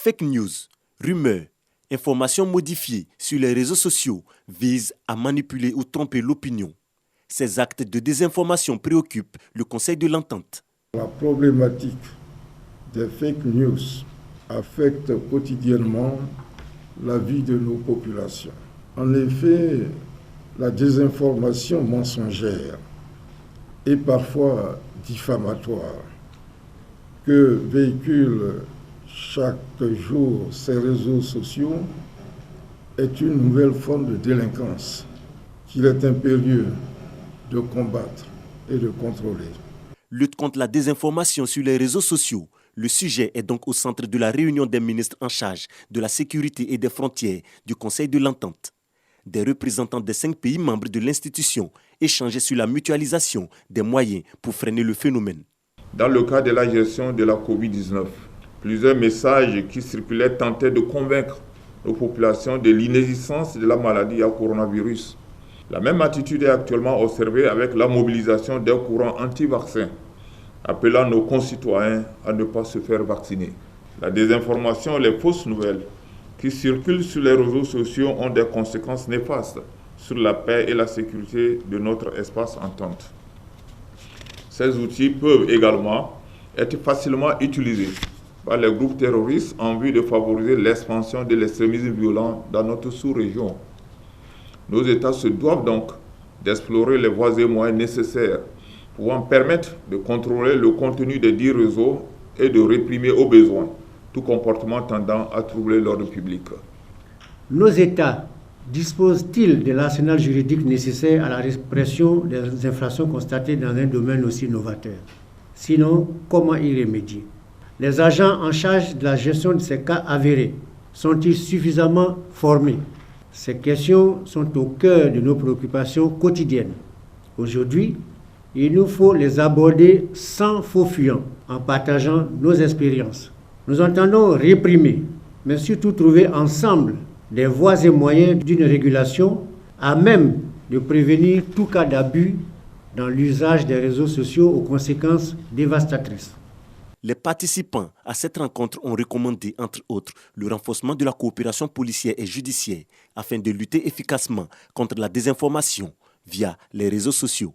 Fake news, rumeurs, informations modifiées sur les réseaux sociaux visent à manipuler ou tromper l'opinion. Ces actes de désinformation préoccupent le Conseil de l'Entente. La problématique des fake news affecte quotidiennement la vie de nos populations. En effet, la désinformation mensongère et parfois diffamatoire que véhiculent chaque jour ces réseaux sociaux est une nouvelle forme de délinquance qu'il est impérieux de combattre et de contrôler. Lutte contre la désinformation sur les réseaux sociaux. Le sujet est donc au centre de la réunion des ministres en charge de la sécurité et des frontières du Conseil de l'Entente. Des représentants des 5 pays membres de l'institution échangeaient sur la mutualisation des moyens pour freiner le phénomène. Dans le cas de la gestion de la Covid-19, plusieurs messages qui circulaient tentaient de convaincre nos populations de l'inexistence de la maladie à coronavirus. La même attitude est actuellement observée avec la mobilisation d'un courant anti-vaccin, appelant nos concitoyens à ne pas se faire vacciner. La désinformation et les fausses nouvelles qui circulent sur les réseaux sociaux ont des conséquences néfastes sur la paix et la sécurité de notre espace entente. Ces outils peuvent également être facilement utilisés par les groupes terroristes en vue de favoriser l'expansion de l'extrémisme violent dans notre sous-région. Nos États se doivent donc d'explorer les voies et moyens nécessaires pouvant permettre de contrôler le contenu des dits réseaux et de réprimer au besoin tout comportement tendant à troubler l'ordre public. Nos États disposent-ils de l'arsenal juridique nécessaire à la répression des infractions constatées dans un domaine aussi novateur? Sinon, comment y remédier? Les agents en charge de la gestion de ces cas avérés sont-ils suffisamment formés? Ces questions sont au cœur de nos préoccupations quotidiennes. Aujourd'hui, il nous faut les aborder sans faux fuyant, en partageant nos expériences. Nous entendons réprimer, mais surtout trouver ensemble des voies et moyens d'une régulation à même de prévenir tout cas d'abus dans l'usage des réseaux sociaux aux conséquences dévastatrices. Les participants à cette rencontre ont recommandé, entre autres, le renforcement de la coopération policière et judiciaire afin de lutter efficacement contre la désinformation via les réseaux sociaux.